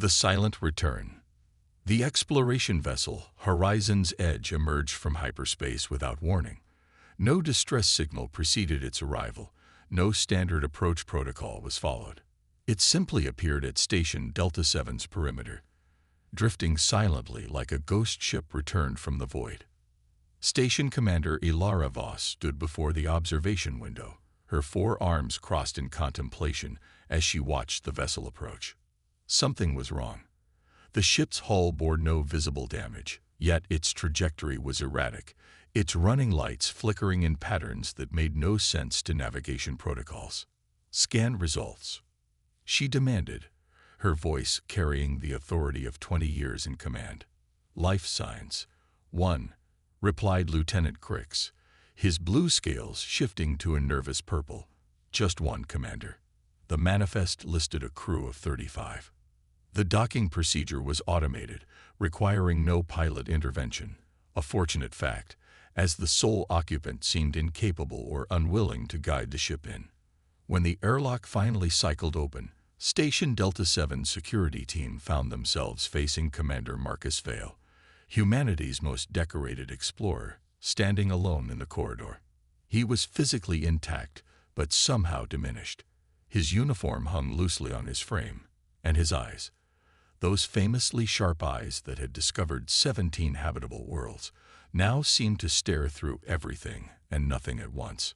The Silent Return. The exploration vessel Horizon's Edge emerged from hyperspace without warning. No distress signal preceded its arrival. No standard approach protocol was followed. It simply appeared at Station Delta 7's perimeter, drifting silently like a ghost ship returned from the void. Station Commander Ilara Voss stood before the observation window, her four arms crossed in contemplation as she watched the vessel approach. Something was wrong. The ship's hull bore no visible damage, yet its trajectory was erratic, its running lights flickering in patterns that made no sense to navigation protocols. "Scan results," she demanded, her voice carrying the authority of 20 years in command. "Life signs." "1," replied Lieutenant Crix, his blue scales shifting to a nervous purple. "Just one, Commander." The manifest listed a crew of 35. The docking procedure was automated, requiring no pilot intervention, a fortunate fact, as the sole occupant seemed incapable or unwilling to guide the ship in. When the airlock finally cycled open, Station Delta 7's security team found themselves facing Commander Marcus Vale, humanity's most decorated explorer, standing alone in the corridor. He was physically intact, but somehow diminished. His uniform hung loosely on his frame, and his eyes, those famously sharp eyes that had discovered 17 habitable worlds, now seemed to stare through everything and nothing at once.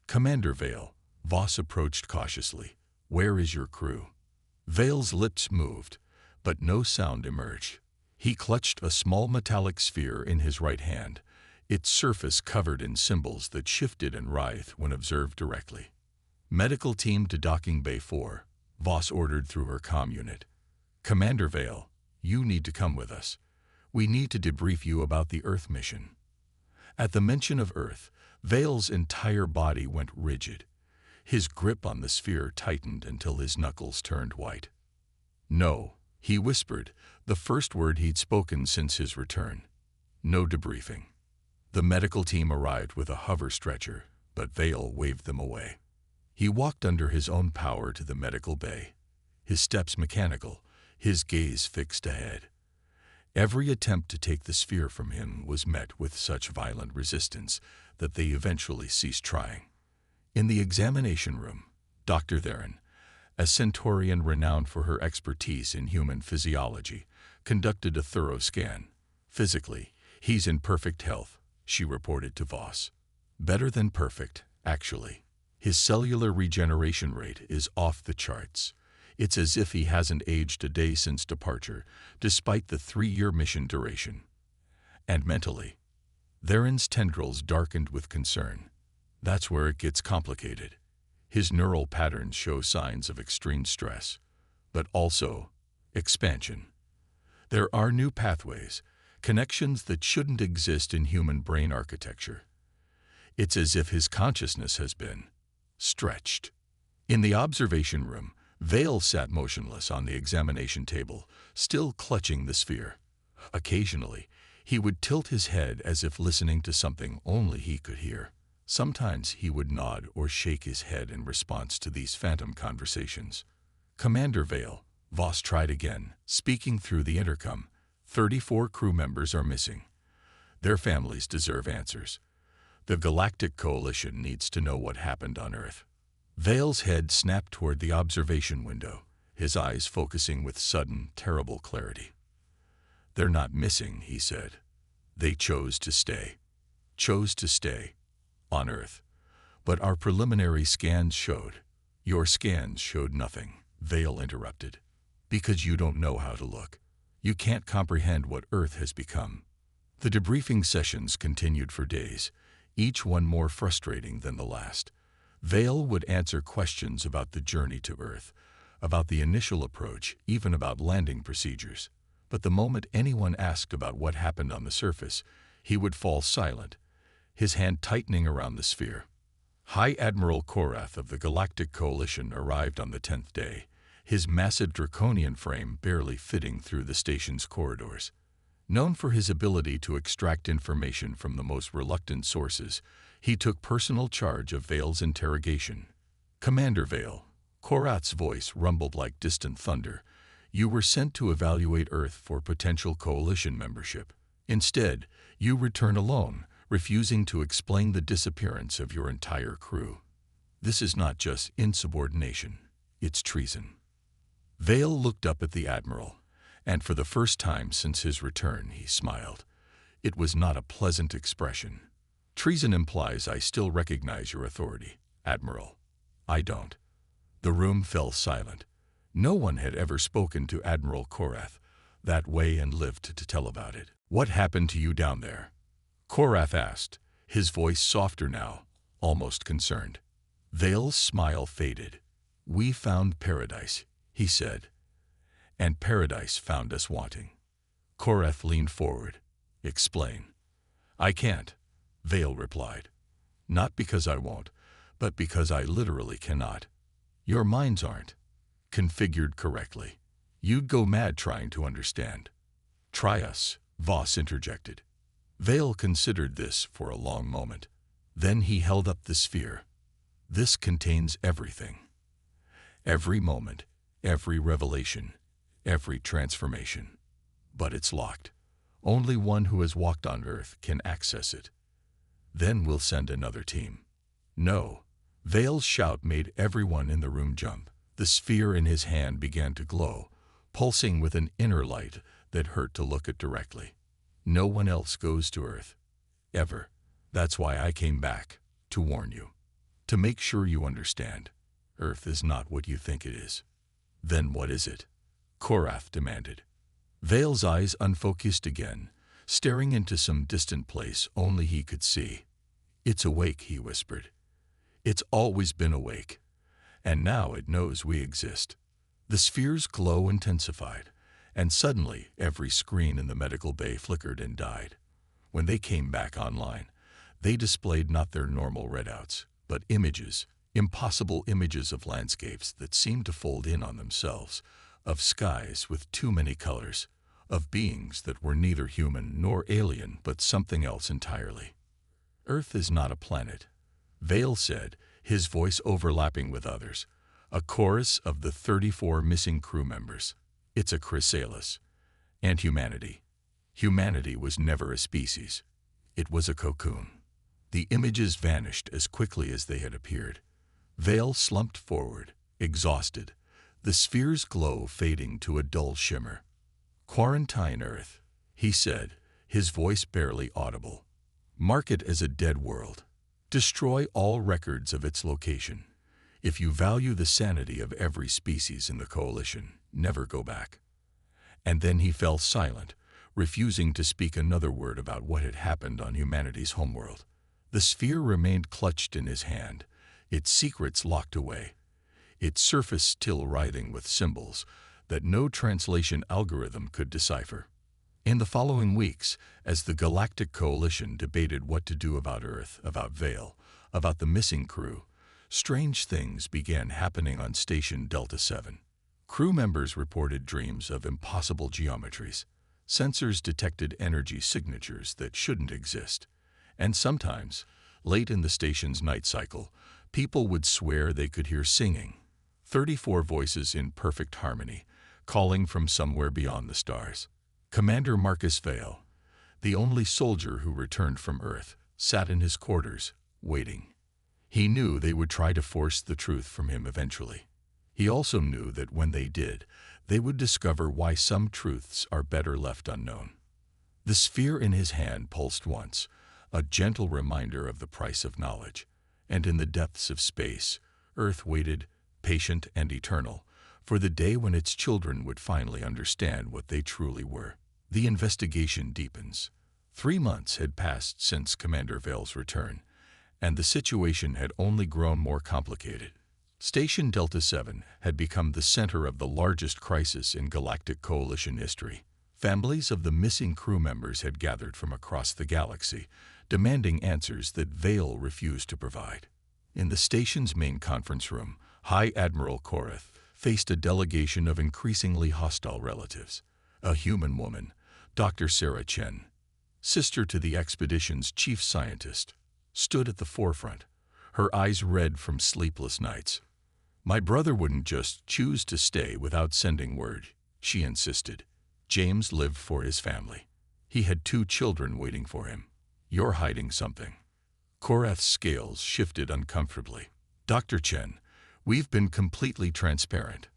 "Commander Vale," Voss approached cautiously. "Where is your crew?" Vale's lips moved, but no sound emerged. He clutched a small metallic sphere in his right hand, its surface covered in symbols that shifted and writhed when observed directly. "Medical team to Docking Bay 4, Voss ordered through her comm unit. "Commander Vale, you need to come with us. We need to debrief you about the Earth mission." At the mention of Earth, Vale's entire body went rigid. His grip on the sphere tightened until his knuckles turned white. "No," he whispered, the first word he'd spoken since his return. "No debriefing." The medical team arrived with a hover stretcher, but Vale waved them away. He walked under his own power to the medical bay, his steps mechanical, his gaze fixed ahead. Every attempt to take the sphere from him was met with such violent resistance that they eventually ceased trying. In the examination room, Dr. Theron, a Centaurian renowned for her expertise in human physiology, conducted a thorough scan. "Physically, he's in perfect health," she reported to Voss. "Better than perfect, actually. His cellular regeneration rate is off the charts. It's as if he hasn't aged a day since departure, despite the 3-year mission duration." And mentally, Theron's tendrils darkened with concern. That's where it gets complicated. His neural patterns show signs of extreme stress, but also expansion. There are new pathways, connections that shouldn't exist in human brain architecture. It's as if his consciousness has been stretched. In the observation room, Vale sat motionless on the examination table, still clutching the sphere. Occasionally, he would tilt his head as if listening to something only he could hear. Sometimes he would nod or shake his head in response to these phantom conversations. "Commander Vale," Voss tried again, speaking through the intercom. 34 crew members are missing. Their families deserve answers. The Galactic Coalition needs to know what happened on Earth. Vale's head snapped toward the observation window, his eyes focusing with sudden, terrible clarity. "They're not missing," he said. "They chose to stay. Chose to stay. On Earth. But our preliminary scans showed—" "Your scans showed nothing," Vale interrupted. "Because you don't know how to look. You can't comprehend what Earth has become." The debriefing sessions continued for days, each one more frustrating than the last. Vale would answer questions about the journey to Earth, about the initial approach, even about landing procedures. But the moment anyone asked about what happened on the surface, he would fall silent, his hand tightening around the sphere. High Admiral Korath of the Galactic Coalition arrived on the 10th day, his massive draconian frame barely fitting through the station's corridors. Known for his ability to extract information from the most reluctant sources, he took personal charge of Vale's interrogation. "Commander Vale," Korath's voice rumbled like distant thunder, You were sent to evaluate Earth for potential coalition membership. Instead, you return alone, refusing to explain the disappearance of your entire crew. This is not just insubordination, it's treason. Vale looked up at the Admiral, and for the first time since his return, he smiled. It was not a pleasant expression. Treason implies I still recognize your authority, Admiral. I don't. The room fell silent. No one had ever spoken to Admiral Korath that way and lived to tell about it. What happened to you down there? Korath asked, his voice softer now, almost concerned. Vale's smile faded. We found paradise, he said, and paradise found us wanting. Korath leaned forward. Explain. I can't, Vale replied. Not because I won't, but because I literally cannot. Your minds aren't configured correctly. You'd go mad trying to understand. Try us, Voss interjected. Vale considered this for a long moment. Then he held up the sphere. This contains everything. Every moment, every revelation, every transformation. But it's locked. Only one who has walked on Earth can access it. Then we'll send another team. No. Vale's shout made everyone in the room jump. The sphere in his hand began to glow, pulsing with an inner light that hurt to look at directly. No one else goes to Earth. Ever. That's why I came back, to warn you. To make sure you understand. Earth is not what you think it is. Then what is it? Korath demanded. Vale's eyes unfocused again, staring into some distant place only he could see. It's awake, he whispered. It's always been awake, and now it knows we exist. The sphere's glow intensified, and suddenly every screen in the medical bay flickered and died. When they came back online, they displayed not their normal readouts, but images, impossible images of landscapes that seemed to fold in on themselves, of skies with too many colors, of beings that were neither human nor alien but something else entirely. Earth is not a planet, Vale said, his voice overlapping with others, a chorus of the 34 missing crew members. It's a chrysalis. And humanity. Humanity was never a species. It was a cocoon. The images vanished as quickly as they had appeared. Vale slumped forward, exhausted, the sphere's glow fading to a dull shimmer. Quarantine Earth, he said, his voice barely audible. Mark it as a dead world. Destroy all records of its location. If you value the sanity of every species in the coalition, never go back. And then he fell silent, refusing to speak another word about what had happened on humanity's homeworld. The sphere remained clutched in his hand, its secrets locked away, its surface still writhing with symbols that no translation algorithm could decipher. In the following weeks, as the Galactic Coalition debated what to do about Earth, about Vale, about the missing crew, strange things began happening on Station Delta 7. Crew members reported dreams of impossible geometries. Sensors detected energy signatures that shouldn't exist. And sometimes, late in the station's night cycle, people would swear they could hear singing. 34 voices in perfect harmony, calling from somewhere beyond the stars. Commander Marcus Vale, the only soldier who returned from Earth, sat in his quarters, waiting. He knew they would try to force the truth from him eventually. He also knew that when they did, they would discover why some truths are better left unknown. The sphere in his hand pulsed once, a gentle reminder of the price of knowledge, and in the depths of space, Earth waited, patient and eternal, for the day when its children would finally understand what they truly were. The investigation deepens. 3 months had passed since Commander Vale's return, and the situation had only grown more complicated. Station Delta 7 had become the center of the largest crisis in Galactic Coalition history. Families of the missing crew members had gathered from across the galaxy, demanding answers that Vale refused to provide. In the station's main conference room, High Admiral Korath faced a delegation of increasingly hostile relatives. A human woman, Dr. Sarah Chen, sister to the expedition's chief scientist, stood at the forefront, her eyes red from sleepless nights. My brother wouldn't just choose to stay without sending word, she insisted. James lived for his family. He had 2 children waiting for him. You're hiding something. Korath's scales shifted uncomfortably. Dr. Chen, we've been completely transparent.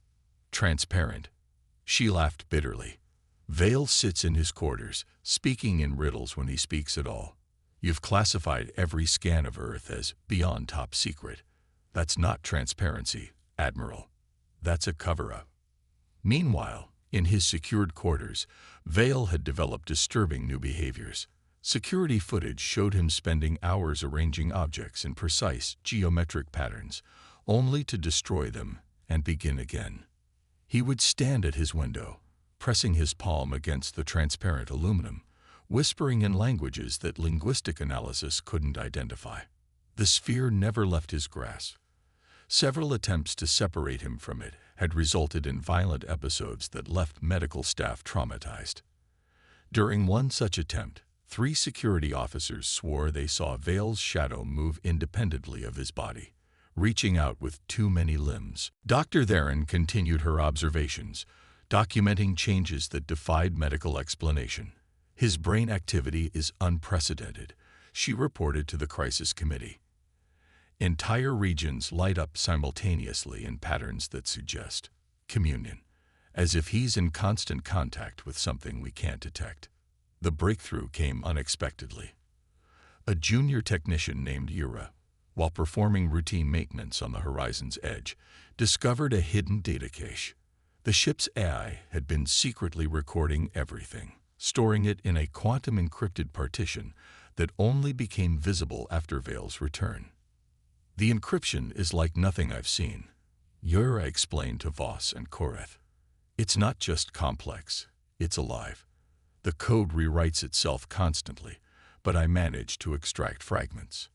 Transparent? She laughed bitterly. Vale sits in his quarters, speaking in riddles when he speaks at all. You've classified every scan of Earth as beyond top secret. That's not transparency, Admiral. That's a cover-up. Meanwhile, in his secured quarters, Vale had developed disturbing new behaviors. Security footage showed him spending hours arranging objects in precise geometric patterns, only to destroy them and begin again. He would stand at his window, pressing his palm against the transparent aluminum, whispering in languages that linguistic analysis couldn't identify. The sphere never left his grasp. Several attempts to separate him from it had resulted in violent episodes that left medical staff traumatized. During one such attempt, 3 security officers swore they saw Vale's shadow move independently of his body, reaching out with too many limbs. Dr. Theron continued her observations, documenting changes that defied medical explanation. His brain activity is unprecedented, she reported to the crisis committee. Entire regions light up simultaneously in patterns that suggest communion, as if he's in constant contact with something we can't detect. The breakthrough came unexpectedly. A junior technician named Yura, while performing routine maintenance on the horizon's edge, discovered a hidden data cache. The ship's AI had been secretly recording everything, storing it in a quantum-encrypted partition that only became visible after Vale's return. The encryption is like nothing I've seen, Yura explained to Voss and Korath. It's not just complex, it's alive. The code rewrites itself constantly, but I managed to extract fragments.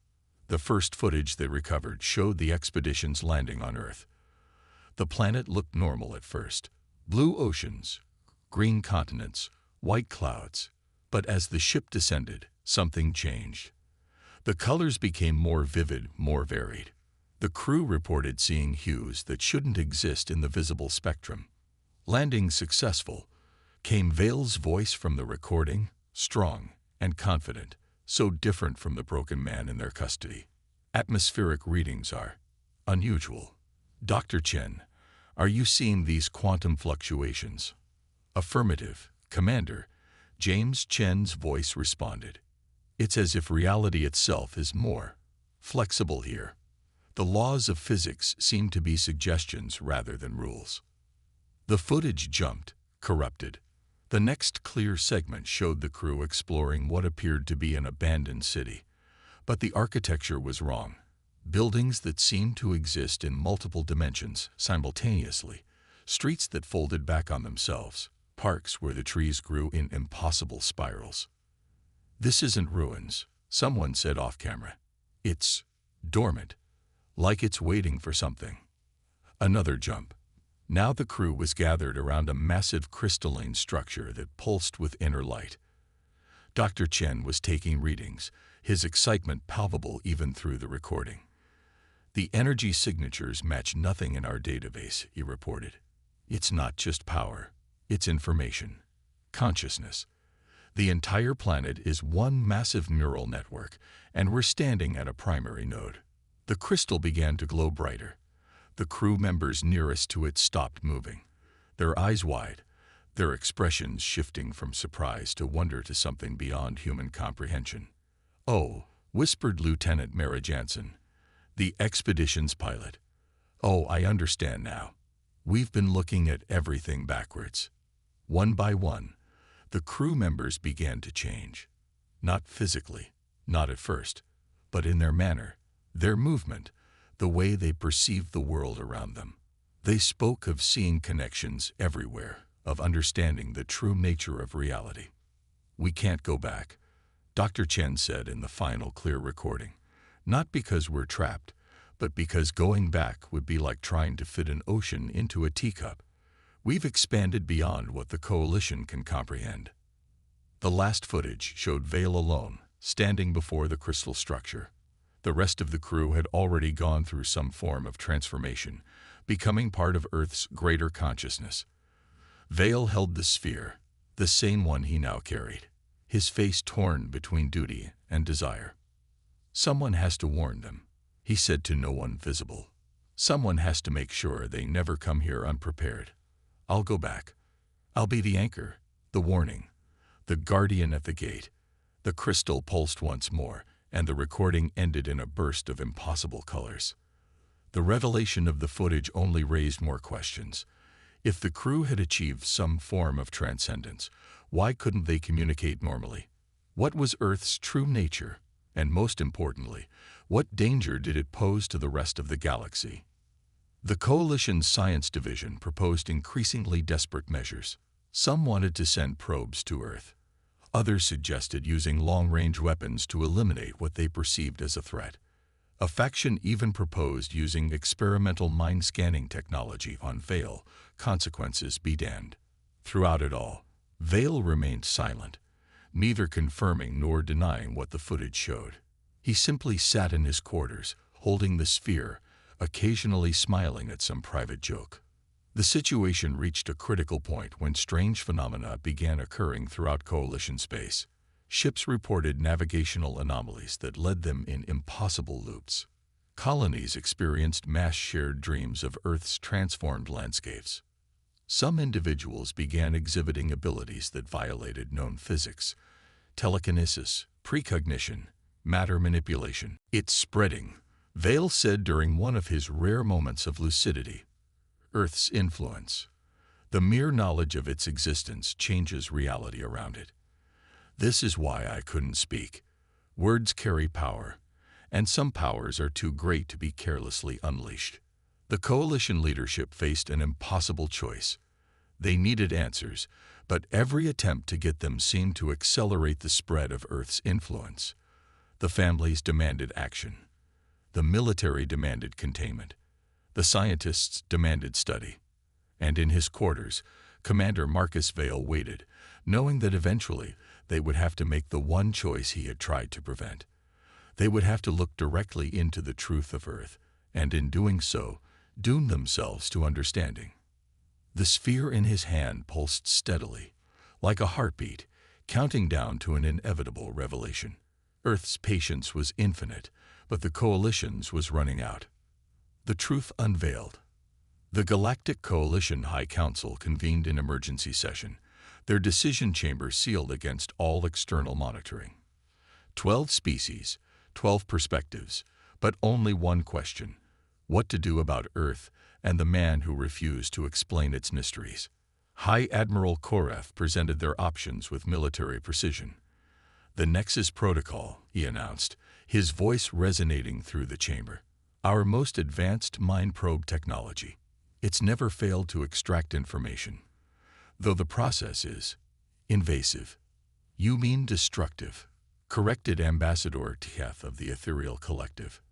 The first footage they recovered showed the expedition's landing on Earth. The planet looked normal at first. Blue oceans, green continents, white clouds. But as the ship descended, something changed. The colors became more vivid, more varied. The crew reported seeing hues that shouldn't exist in the visible spectrum. Landing successful, came Vale's voice from the recording, strong and confident, so different from the broken man in their custody. Atmospheric readings are unusual. Dr. Chen, are you seeing these quantum fluctuations? Affirmative, Commander. James Chen's voice responded. It's as if reality itself is more flexible here. The laws of physics seem to be suggestions rather than rules. The footage jumped, corrupted. The next clear segment showed the crew exploring what appeared to be an abandoned city. But the architecture was wrong. Buildings that seemed to exist in multiple dimensions simultaneously, streets that folded back on themselves, parks where the trees grew in impossible spirals. This isn't ruins, someone said off camera. It's dormant, like it's waiting for something. Another jump. Now the crew was gathered around a massive crystalline structure that pulsed with inner light. Dr. Chen was taking readings, his excitement palpable even through the recording. The energy signatures match nothing in our database, he reported. It's not just power, it's information, consciousness. The entire planet is one massive neural network, and we're standing at a primary node. The crystal began to glow brighter. The crew members nearest to it stopped moving, their eyes wide, their expressions shifting from surprise to wonder to something beyond human comprehension. "Oh," whispered Lieutenant Mara Jansen, the expedition's pilot. "Oh, I understand now. We've been looking at everything backwards." One by one, the crew members began to change. Not physically, not at first, but in their manner, their movement, the way they perceived the world around them. They spoke of seeing connections everywhere, of understanding the true nature of reality. "We can't go back," Dr. Chen said in the final clear recording. "Not because we're trapped, but because going back would be like trying to fit an ocean into a teacup. We've expanded beyond what the Coalition can comprehend." The last footage showed Vale alone, standing before the crystal structure. The rest of the crew had already gone through some form of transformation, becoming part of Earth's greater consciousness. Vale held the sphere, the same one he now carried, his face torn between duty and desire. "Someone has to warn them," he said to no one visible. "Someone has to make sure they never come here unprepared. I'll go back. I'll be the anchor, the warning, the guardian at the gate." The crystal pulsed once more, and the recording ended in a burst of impossible colors. The revelation of the footage only raised more questions. If the crew had achieved some form of transcendence, why couldn't they communicate normally? What was Earth's true nature? And most importantly, what danger did it pose to the rest of the galaxy? The Coalition's Science Division proposed increasingly desperate measures. Some wanted to send probes to Earth. Others suggested using long-range weapons to eliminate what they perceived as a threat. A faction even proposed using experimental mind-scanning technology on Vale, consequences be damned. Throughout it all, Vale remained silent, neither confirming nor denying what the footage showed. He simply sat in his quarters, holding the sphere, occasionally smiling at some private joke. The situation reached a critical point when strange phenomena began occurring throughout Coalition space. Ships reported navigational anomalies that led them in impossible loops. Colonies experienced mass-shared dreams of Earth's transformed landscapes. Some individuals began exhibiting abilities that violated known physics: telekinesis, precognition, matter manipulation. "It's spreading," Vale said during one of his rare moments of lucidity. "Earth's influence. The mere knowledge of its existence changes reality around it. This is why I couldn't speak. Words carry power, and some powers are too great to be carelessly unleashed." The Coalition leadership faced an impossible choice. They needed answers, but every attempt to get them seemed to accelerate the spread of Earth's influence. The families demanded action. The military demanded containment. The scientists demanded study. And in his quarters, Commander Marcus Vale waited, knowing that eventually they would have to make the one choice he had tried to prevent. They would have to look directly into the truth of Earth, and in doing so, doom themselves to understanding. The sphere in his hand pulsed steadily, like a heartbeat, counting down to an inevitable revelation. Earth's patience was infinite, but the Coalition's was running out. The truth unveiled. The Galactic Coalition High Council convened an emergency session, their decision chamber sealed against all external monitoring. 12 species, 12 perspectives, but only one question: what to do about Earth and the man who refused to explain its mysteries. High Admiral Koreth presented their options with military precision. "The Nexus Protocol," he announced, his voice resonating through the chamber. "Our most advanced mind probe technology. It's never failed to extract information, though the process is invasive." "You mean destructive," corrected Ambassador Tieth of the Ethereal Collective.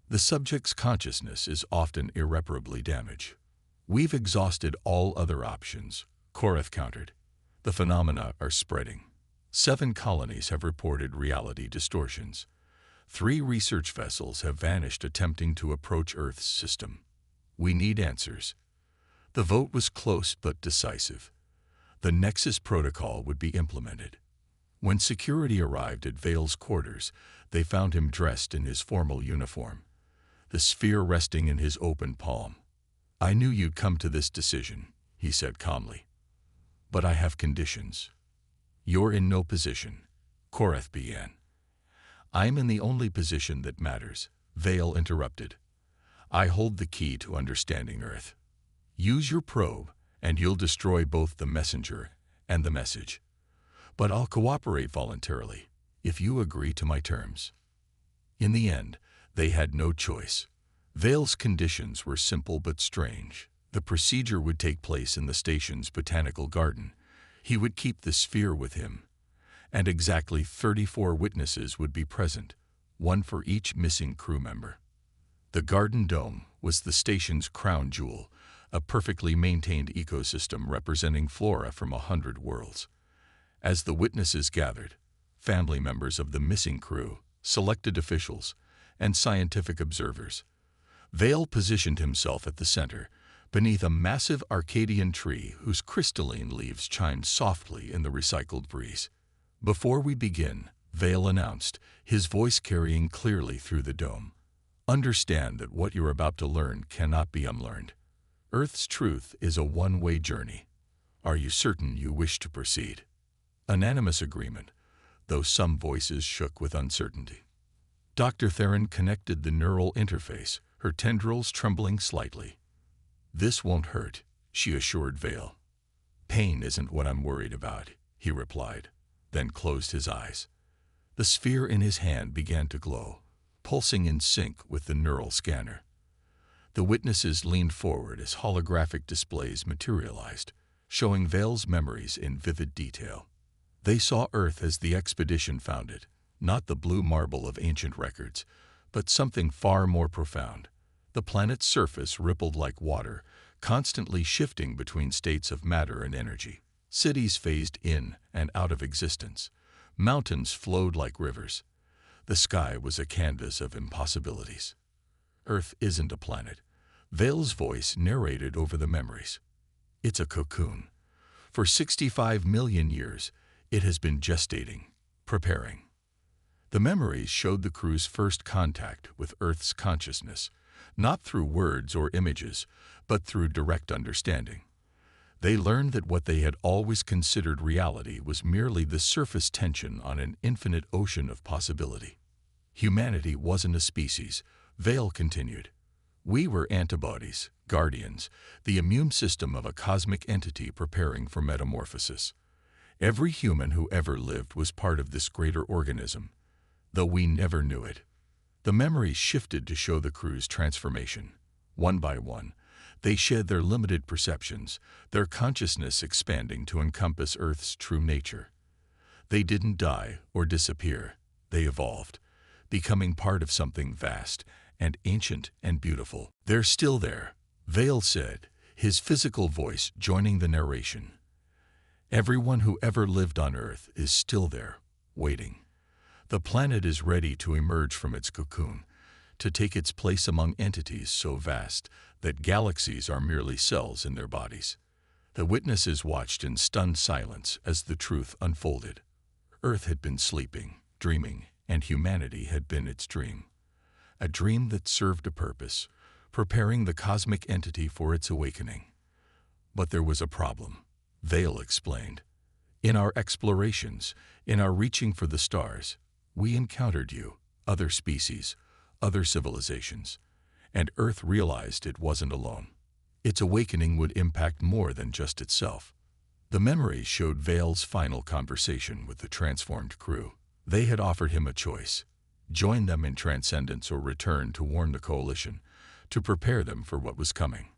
"The subject's consciousness is often irreparably damaged." "We've exhausted all other options," Koreth countered. "The phenomena are spreading. 7 colonies have reported reality distortions. 3 research vessels have vanished attempting to approach Earth's system. We need answers." The vote was close but decisive. The Nexus Protocol would be implemented. When security arrived at Vale's quarters, they found him dressed in his formal uniform, the sphere resting in his open palm. "I knew you'd come to this decision," he said calmly. "But I have conditions." "You're in no position," Koreth began. "I'm in the only position that matters," Vale interrupted. "I hold the key to understanding Earth. Use your probe, and you'll destroy both the messenger and the message. But I'll cooperate voluntarily, if you agree to my terms." In the end, they had no choice. Vale's conditions were simple but strange. The procedure would take place in the station's botanical garden. He would keep the sphere with him, and exactly 34 witnesses would be present, 1 for each missing crew member. The garden dome was the station's crown jewel, a perfectly maintained ecosystem representing flora from 100 worlds. As the witnesses gathered, family members of the missing crew, selected officials, and scientific observers, Vale positioned himself at the center, beneath a massive Arcadian tree whose crystalline leaves chimed softly in the recycled breeze. "Before we begin," Vale announced, his voice carrying clearly through the dome, "understand that what you're about to learn cannot be unlearned. Earth's truth is a one-way journey. Are you certain you wish to proceed?" Unanimous agreement, though some voices shook with uncertainty. Dr. Theron connected the neural interface, her tendrils trembling slightly. "This won't hurt," she assured Vale. "Pain isn't what I'm worried about," he replied, then closed his eyes. The sphere in his hand began to glow, pulsing in sync with the neural scanner. The witnesses leaned forward as holographic displays materialized, showing Vale's memories in vivid detail. They saw Earth as the expedition found it, not the blue marble of ancient records, but something far more profound. The planet's surface rippled like water, constantly shifting between states of matter and energy. Cities phased in and out of existence. Mountains flowed like rivers. The sky was a canvas of impossibilities. "Earth isn't a planet," Vale's voice narrated over the memories. "It's a cocoon. For 65 million years, it has been gestating, preparing." The memories showed the crew's first contact with Earth's consciousness, not through words or images, but through direct understanding. They learned that what they had always considered reality was merely the surface tension on an infinite ocean of possibility. "Humanity wasn't a species," Vale continued. "We were antibodies, guardians, the immune system of a cosmic entity preparing for metamorphosis. Every human who ever lived was part of this greater organism, though we never knew it." The memories shifted to show the crew's transformation. One by one, they shed their limited perceptions, their consciousness expanding to encompass Earth's true nature. They didn't die or disappear. They evolved, becoming part of something vast and ancient and beautiful. "They're still there," Vale said, his physical voice joining the narration. "Everyone who ever lived on Earth is still there, waiting. The planet is ready to emerge from its cocoon, to take its place among entities so vast that galaxies are merely cells in their bodies." The witnesses watched in stunned silence as the truth unfolded. Earth had been sleeping, dreaming, and humanity had been its dream. A dream that served a purpose, preparing the cosmic entity for its awakening. But there was a problem, Vale explained. "In our explorations, in our reaching for the stars, we encountered you, other species, other civilizations, and Earth realized it wasn't alone. Its awakening would impact more than just itself." The memories showed Vale's final conversation with the transformed crew. They had offered him a choice: join them in transcendence or return to warn the coalition, to prepare them for what was coming.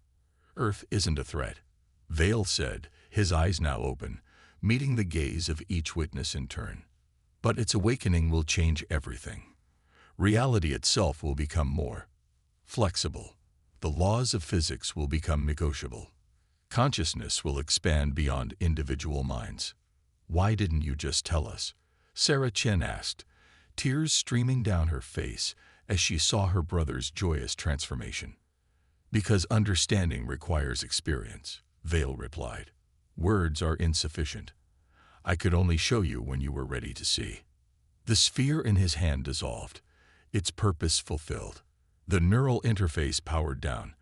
"Earth isn't a threat," Vale said, his eyes now open, meeting the gaze of each witness in turn. "But its awakening will change everything. Reality itself will become more flexible. The laws of physics will become negotiable. Consciousness will expand beyond individual minds." "Why didn't you just tell us?" Sarah Chen asked, tears streaming down her face as she saw her brother's joyous transformation. "Because understanding requires experience," Vale replied. "Words are insufficient. I could only show you when you were ready to see." The sphere in his hand dissolved, its purpose fulfilled. The neural interface powered down,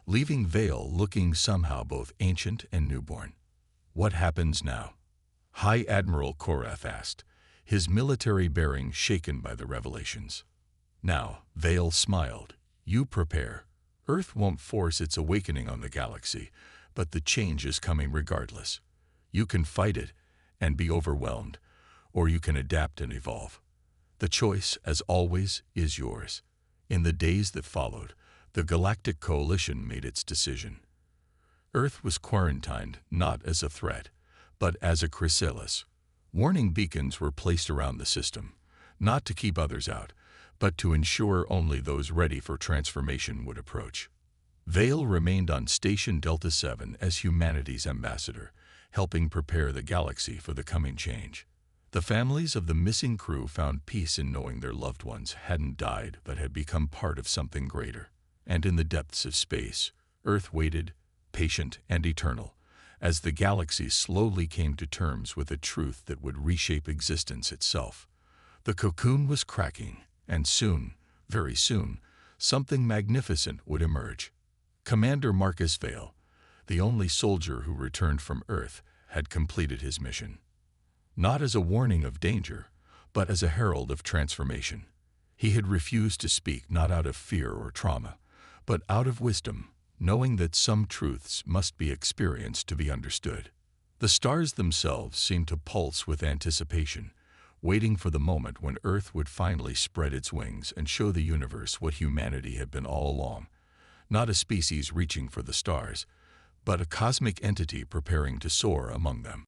leaving Vale looking somehow both ancient and newborn. "What happens now?" High Admiral Korath asked, his military bearing shaken by the revelations. "Now," Vale smiled, "you prepare. Earth won't force its awakening on the galaxy, but the change is coming regardless. You can fight it and be overwhelmed, or you can adapt and evolve. The choice, as always, is yours." In the days that followed, the Galactic Coalition made its decision. Earth was quarantined not as a threat, but as a chrysalis. Warning beacons were placed around the system, not to keep others out, but to ensure only those ready for transformation would approach. Vale remained on Station Delta 7 as humanity's ambassador, helping prepare the galaxy for the coming change. The families of the missing crew found peace in knowing their loved ones hadn't died but had become part of something greater. And in the depths of space, Earth waited, patient and eternal, as the galaxy slowly came to terms with a truth that would reshape existence itself. The cocoon was cracking, and soon, very soon, something magnificent would emerge. Commander Marcus Vale, the only soldier who returned from Earth, had completed his mission. Not as a warning of danger, but as a herald of transformation. He had refused to speak not out of fear or trauma, but out of wisdom, knowing that some truths must be experienced to be understood. The stars themselves seemed to pulse with anticipation, waiting for the moment when Earth would finally spread its wings and show the universe what humanity had been all along. Not a species reaching for the stars, but a cosmic entity preparing to soar among them.